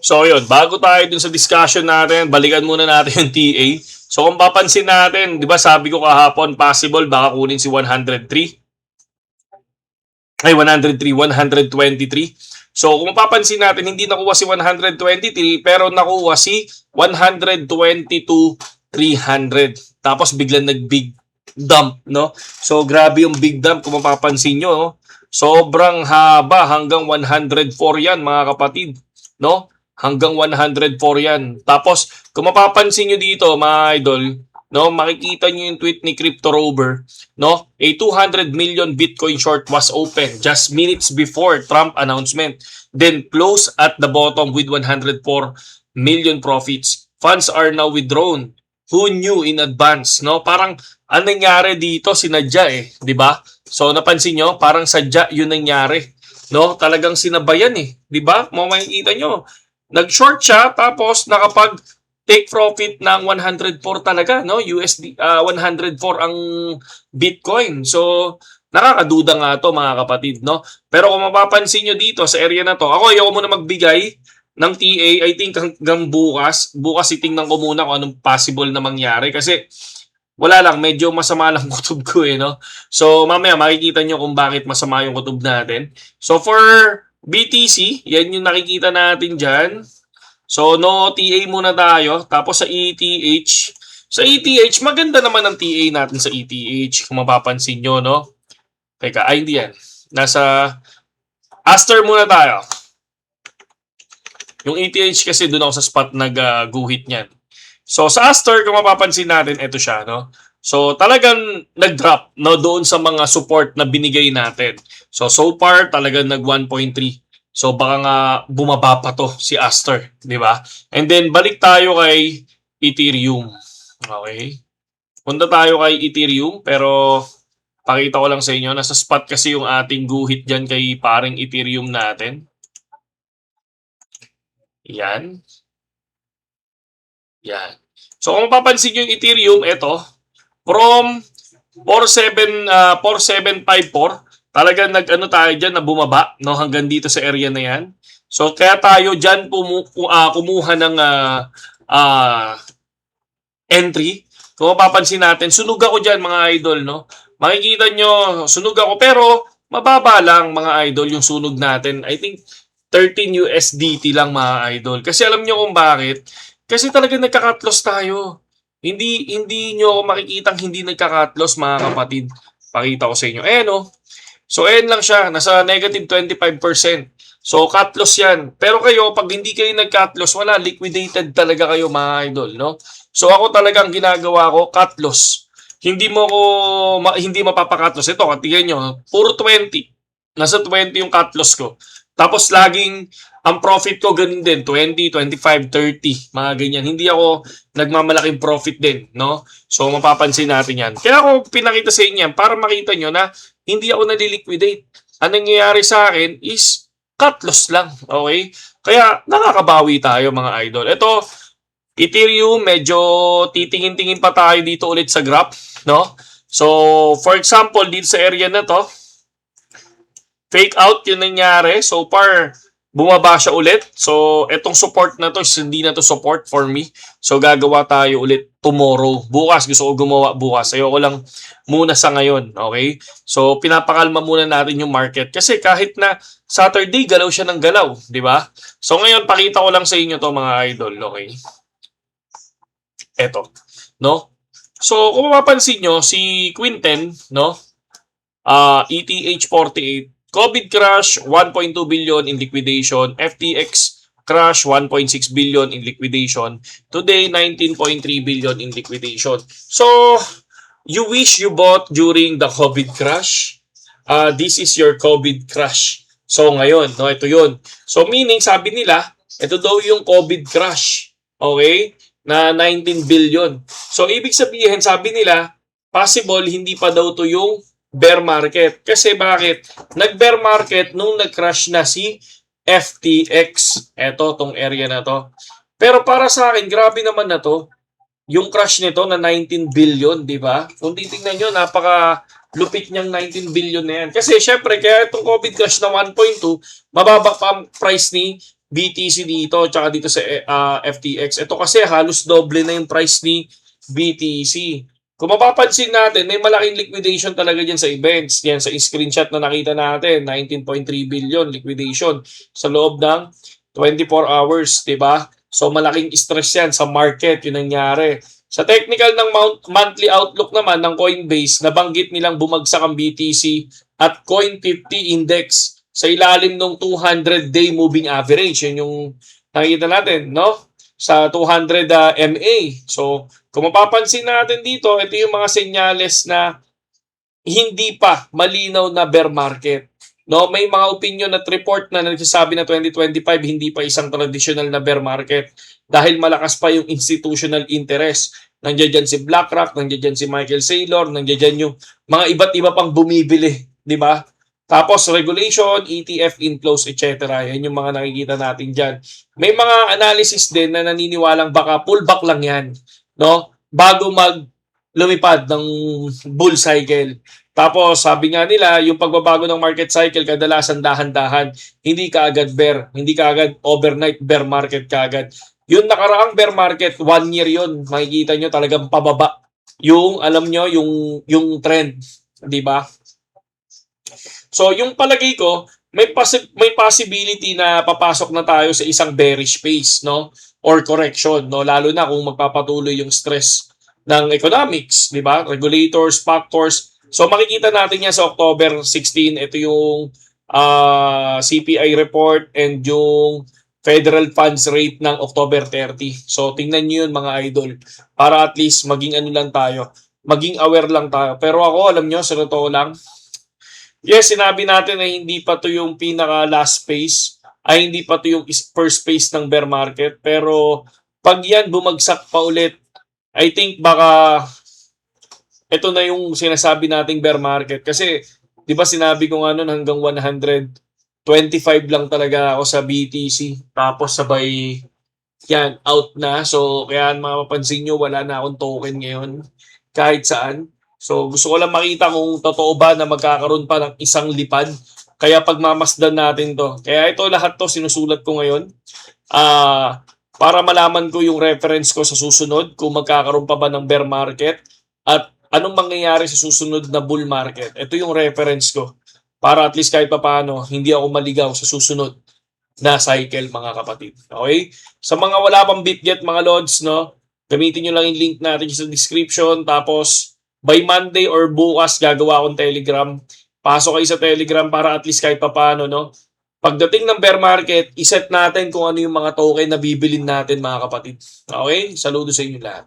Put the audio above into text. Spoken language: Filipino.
So yun, bago tayo dun sa discussion natin, balikan muna natin yung TA. So kung papansin natin, di ba sabi ko kahapon, possible baka kunin si 103. Ay, 103, 123. So kung mapapansin natin, hindi nakuha si 123 pero nakuha si 122, 300. Tapos biglang nag-big dump, no? So grabe yung big dump kung mapapansin nyo, no? Sobrang haba hanggang 104 yan mga kapatid, no? Hanggang 104 yan. Tapos kung mapapansin nyo dito mga idol, no, makikita nyo yung tweet ni Crypto Rover, no? A 200 million Bitcoin short was open just minutes before Trump announcement, then close at the bottom with 104 million profits. Funds are now withdrawn. Who knew in advance, no? Parang ang nangyari dito sinadya di ba? So napansin nyo, parang sadya yun nangyari, no? Talagang sinabayan di ba? Makikita nyo, nag-short siya tapos nakapag take profit ng 104 talaga, no? USD 104 ang Bitcoin. So nakakaduda nga to mga kapatid, no? Pero kung mapapansin nyo dito sa area na to, ako ayoko muna magbigay ng TA. I think hanggang bukas itingnan ko muna kung anong possible na mangyari kasi wala lang, medyo masama lang kutob ko no? So mamaya makikita nyo kung bakit masama yung kutob natin. So for BTC, yan yung nakikita natin dyan. So, no TA muna tayo. Tapos sa ETH. Sa ETH, maganda naman ang TA natin sa ETH. Kung mapapansin nyo, no? Teka, hindi yan. Nasa Aster muna tayo. Yung ETH kasi doon ako sa spot nag-guhit niyan. So, sa Aster, kung mapapansin natin, ito siya, no? So, talagang nag-drop, no? Doon sa mga support na binigay natin. So far, talagang nag 1.3. So baka nga bumaba pa to si Aster, di ba? And then balik tayo kay Ethereum. Okay? Punta tayo kay Ethereum pero pakita ko lang sa inyo, nasa spot kasi yung ating guhit diyan kay paring Ethereum natin. Yan. Yan. So kung mapapansin niyo yung Ethereum, ito from 4754 talagang nag-ano tayo dyan na bumaba no, hanggang dito sa area na yan. So kaya tayo dyan kumuha ng entry. Kung mapapansin natin, sunog ako dyan mga idol. No? Makikita nyo, sunog ako pero mababa lang mga idol yung sunog natin. I think 13 USDT lang mga idol. Kasi alam nyo kung bakit? Kasi talagang nagka-cut loss tayo. Hindi nyo makikitang hindi nagka-cut loss mga kapatid. Pakita ko sa inyo. No? So, ayan lang siya. Nasa negative 25%. So, cut loss yan. Pero kayo, pag hindi kayo nag-cut loss, wala. Liquidated talaga kayo, mga idol, no? So, ako talagang ginagawa ko, cut loss. Hindi mapapa-cut loss. Ito, tingnan nyo, puro 20. Nasa 20 yung cut loss ko. Tapos, laging, ang profit ko ganun din, 20, 25, 30, mga ganyan. Hindi ako nagmamalaking profit din, no? So, mapapansin natin yan. Kaya ako pinakita sa inyo yan para makita nyo na hindi ako naliliquidate. Ang nangyayari sa akin is cut loss lang. Okay? Kaya nakakabawi tayo mga idol. Ito, Ethereum, medyo titingin-tingin pa tayo dito ulit sa graph. No? So, for example, dito sa area na to, fake out yung nangyari. So far, bumaba siya ulit. So, etong support na to, hindi na to support for me. So, gagawa tayo ulit tomorrow. Bukas, gusto ko gumawa bukas. Ayoko lang muna sa ngayon. Okay? So, pinapakalma muna natin yung market. Kasi kahit na Saturday, galaw siya ng galaw. Di ba? So, ngayon, pakita ko lang sa inyo to mga idol. Okay? Eto. No? So, kung mapapansin nyo, si Quinten, no? ETH48, COVID crash, 1.2 billion in liquidation. FTX crash, 1.6 billion in liquidation. Today, 19.3 billion in liquidation. So, you wish you bought during the COVID crash? This is your COVID crash. So, ngayon, no, ito yun. So, meaning, sabi nila, ito daw yung COVID crash. Okay? Na 19 billion. So, ibig sabihin, sabi nila, possible, hindi pa daw to yung bear market. Kasi bakit? Nag-bear market nung nag-crash na si FTX. Eto, tong area na to. Pero para sa akin, grabe naman na to. Yung crash nito na 19 billion, di ba? Kung titingnan nyo, napaka lupit niyang 19 billion na yan. Kasi syempre, kaya itong COVID crash na 1.2, mababa pa ang price ni BTC dito tsaka dito sa FTX. Ito kasi halos doble na yung price ni BTC. Kung mapapansin natin, may malaking liquidation talaga dyan sa events. Yan sa screenshot na nakita natin, 19.3 billion liquidation sa loob ng 24 hours, di ba? So malaking stress yan sa market, yun nangyari. Sa technical ng monthly outlook naman ng Coinbase, nabanggit nilang bumagsak ang BTC at Coin50 index sa ilalim ng 200-day moving average. Yun yung nakikita natin, no? Sa 200 MA. So, kung mapapansin natin dito, ito yung mga senyales na hindi pa malinaw na bear market. No, may mga opinion at report na nagsasabi na 2025 hindi pa isang traditional na bear market dahil malakas pa yung institutional interest. Nandiyan dyan si BlackRock, nandiyan dyan si Michael Saylor, nandiyan dyan yung mga iba't iba pang bumibili, di ba? Tapos regulation, ETF inflows, etc. Yan yung mga nakikita natin dyan. May mga analysis din na naniniwalang baka pullback lang yan, no? Bago lumipad ng bull cycle. Tapos sabi nga nila, yung pagbabago ng market cycle kadalasan dahan-dahan, hindi kaagad bear, hindi kaagad overnight bear market kaagad. Yung nakaraang bear market, 1 year yun, makikita nyo talagang pababa. Yung, alam nyo, yung trend, di ba? So, yung palagay ko, may possibility na papasok na tayo sa isang bearish phase, no? Or correction, no? Lalo na kung magpapatuloy yung stress ng economics, di ba? Regulators, factors. So, makikita natin yan sa October 16. Ito yung CPI report and yung federal funds rate ng October 30. So, tingnan nyo yun mga idol. Para at least maging ano lang tayo. Maging aware lang tayo. Pero ako, alam nyo, sa totoo lang, yes, sinabi natin na hindi pa to yung pinaka last phase, ay hindi pa to yung first phase ng bear market. Pero pag yan bumagsak pa ulit, I think baka ito na yung sinasabi nating bear market. Kasi di ba sinabi ko nga nun hanggang 125 lang talaga ako sa BTC. Tapos sabay yan, out na. So kaya mapapansin nyo, wala na akong token ngayon kahit saan. So gusto ko lang makita kung totoo ba na magkakaroon pa ng isang lipad. Kaya pagmamasdan natin to. Kaya ito lahat to sinusulat ko ngayon. Para malaman ko yung reference ko sa susunod kung magkakaroon pa ba ng bear market at anong mangyayari sa susunod na bull market. Ito yung reference ko. Para at least kahit pa paano, hindi ako maligaw sa susunod na cycle mga kapatid. Okay? Sa mga wala pang BitGet mga lods, no? Gamitin nyo lang yung link natin sa description. Tapos, by Monday or bukas, gagawa akong Telegram. Pasok kayo sa Telegram para at least kahit paano, no? Pagdating ng bear market, iset natin kung ano yung mga token na bibilin natin, mga kapatid. Okay? Saludo sa inyo lahat.